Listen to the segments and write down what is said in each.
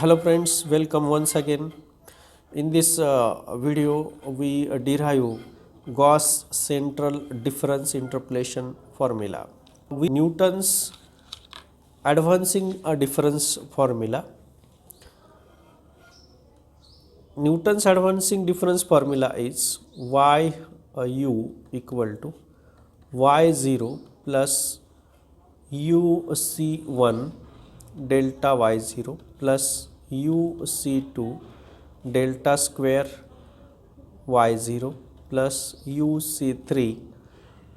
Hello friends, welcome once again. In this video, we derive Gauss central difference interpolation formula. We Newton's advancing a difference formula. Newton's advancing difference formula is y equal to y0 plus uc1 delta y0 plus uc2 delta square y0 plus uc3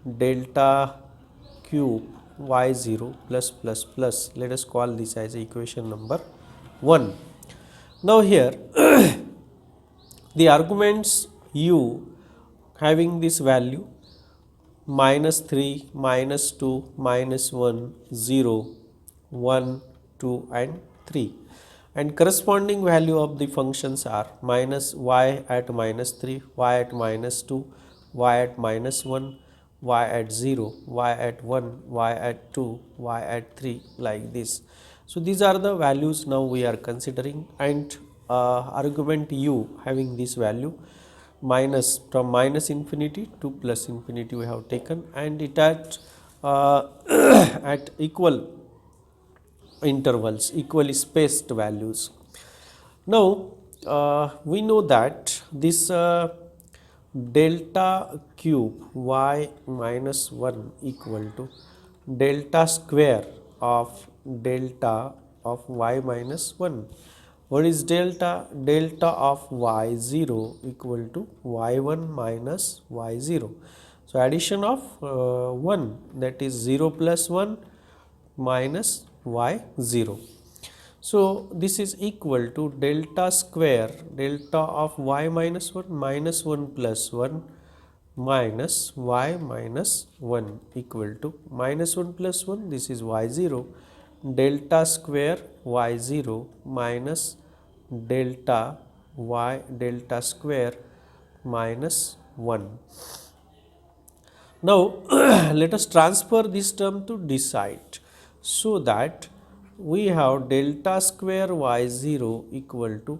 delta cube y0 plus. Let us call this as equation number 1. Now here the arguments u having this value -3, -2, -1, 0, 1, 2 and 3, and corresponding value of the functions are minus y at -3, y at -2, y at -1, y at 0, y at 1, y at 2, y at 3, like this. So these are the values now we are considering, and argument u having this value minus from minus infinity to plus infinity we have taken, and it at at equal intervals, equally spaced values. Now we know that this delta cube y minus 1 equal to delta square of delta of y minus 1. What is delta? Delta of y0 equal to y1 minus y0. So addition of 1, that is 0 plus 1 minus y0. So this is equal to delta square, delta of y minus 1 minus 1 plus 1 minus y minus 1 equal to minus 1 plus 1, this is y0, delta square y0 minus delta square minus 1. Now let us transfer this term to this side, so that we have delta square y0 equal to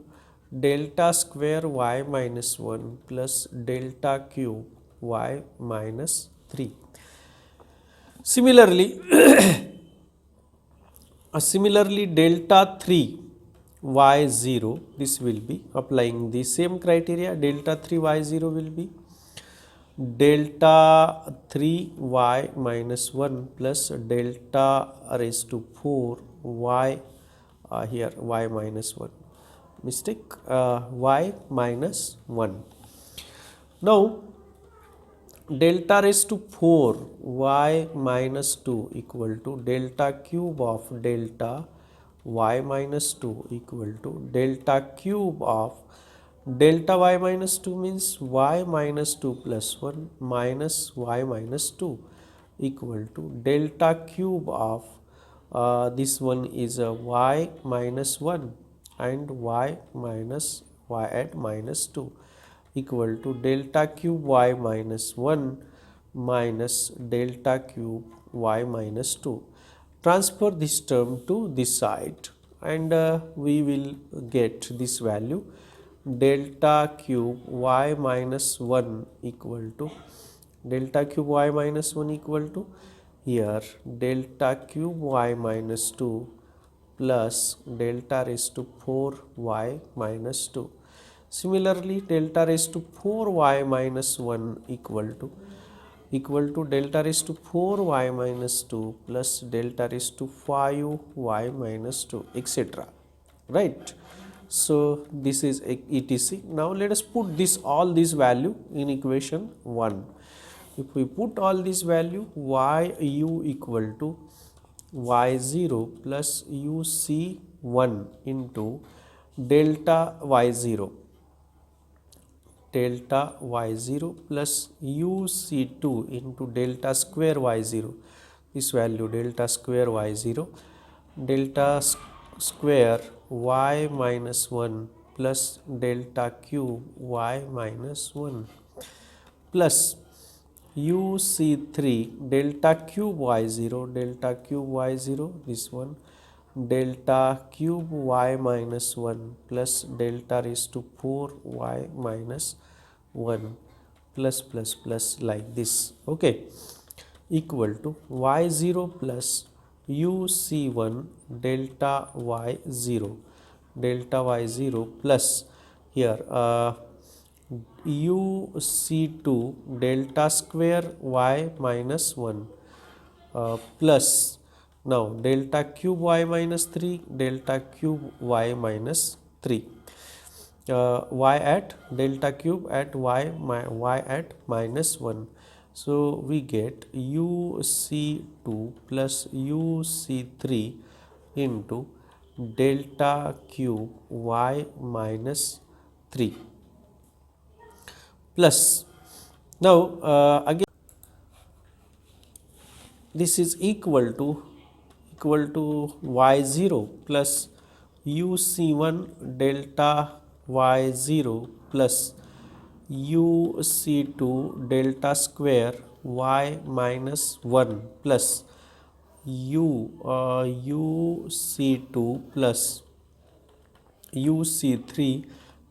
delta square y minus 1 plus delta cube y minus 3. Similarly, delta 3 y0, this will be applying the same criteria. Delta 3 y0 will be delta 3 y minus 1 plus delta raised to 4 y here y minus 1, mistake, y minus 1. Now delta raised to 4 y minus 2 equal to delta cube of delta y minus 2 equal to delta cube of delta y minus 2 means y minus 2 plus 1 minus y minus 2 equal to delta cube of this one is a y minus 1 and y minus y at minus 2 equal to delta cube y minus 1 minus delta cube y minus 2. Transfer this term to this side, and we will get this value delta cube y minus 1 equal to delta cube y minus 1 equal to here delta cube y minus 2 plus delta raised to 4 y minus 2. Similarly, delta raised to 4 y minus 1 equal to delta raised to 4 y minus 2 plus delta raised to 5 y minus 2, etc. Right. So this is etc. Now let us put all this value in equation 1. If we put all this value, yu equal to y0 plus uc1 into delta y0 plus uc2 into delta square y0, this value delta square y0, delta square y minus 1 plus delta cube y minus 1 plus uc3 delta cube y0, this one delta cube y minus 1 plus delta raised to 4 y minus 1 plus like this. Okay, equal to y0 plus uc1 delta y0 plus here uc2 delta square y minus 1 plus now delta cube y minus 3 delta cube y minus 3 y at delta cube at y at minus 1. So we get uc2 plus uc3 into delta cube y minus 3 plus now again this is equal to y0 plus uc1 delta y0 plus uc2 delta square y minus 1 plus uc2 plus uc3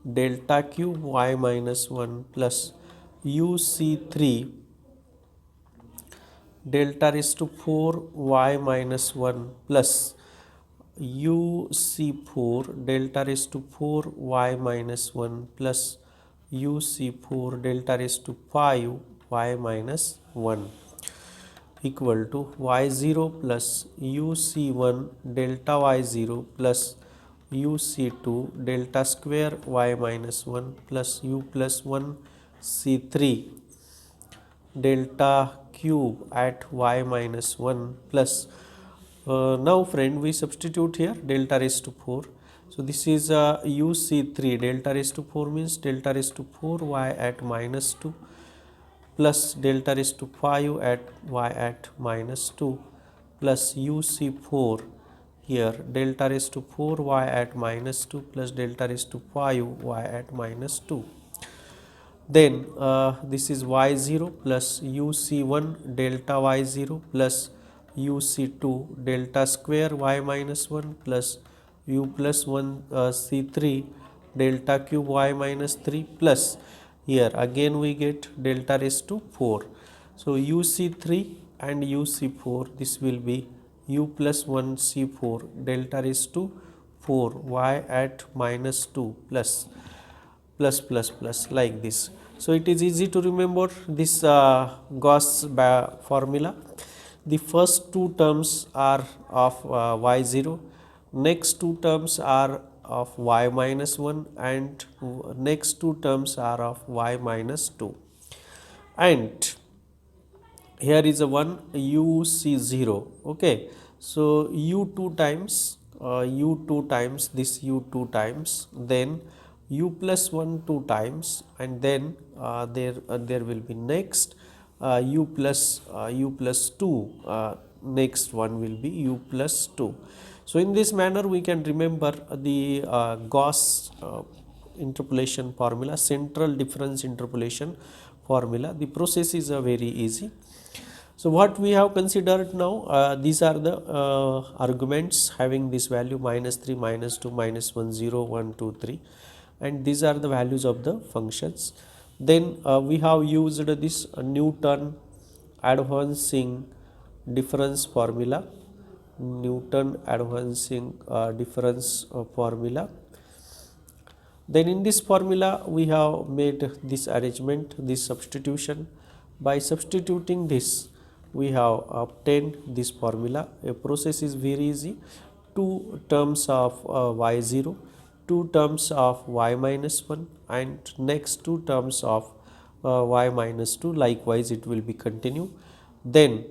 delta cube y minus 1 plus uc3 delta raised to 4 y minus 1 plus uc4 delta raised to 4 y minus 1 plus uc4 delta raised to 5 y minus 1 equal to y0 plus uc1 delta y0 plus uc2 delta square y minus 1 plus u plus 1 c3 delta cube at y minus 1 plus now friend we substitute here delta raised to 4. So this is uc3 delta raised to 4 means delta raised to 4 y at minus 2 plus delta raised to 5 at y at minus 2 plus uc4 here delta raised to 4 y at minus 2 plus delta raised to 5 y at minus 2. Then this is y0 plus uc1 delta y0 plus uc2 delta square y minus 1 plus u plus 1 c3 delta cube y minus 3 plus here again we get delta raised to 4. So uc3 and uc4 this will be u plus 1 c4 delta raised to 4 y at minus 2 plus like this. So it is easy to remember this Gauss formula. The first two terms are of y0, next two terms are of y minus 1 and next two terms are of y minus 2 and here is a one uc0. Okay, so u2 times this u2 times then u plus 1 2 times and then there will be next u plus 2 next one will be u plus 2. So in this manner we can remember the Gauss interpolation formula, central difference interpolation formula. The process is very easy. So what we have considered now, these are the arguments having this value minus 3, minus 2, minus 1, 0, 1, 2, 3 and these are the values of the functions. Then we have used this Newton advancing difference formula, Newton advancing difference formula. Then in this formula we have made this arrangement, this substitution. By substituting this we have obtained this formula. A process is very easy. Two terms of y0, two terms of y minus 1 and next two terms of y minus 2, likewise it will be continue. Then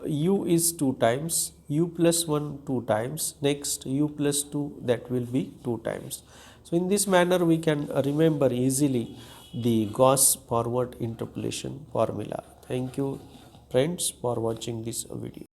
u is 2 times, u plus 1 2 times, next u plus 2 that will be 2 times. So in this manner we can remember easily the Gauss forward interpolation formula. Thank you friends for watching this video.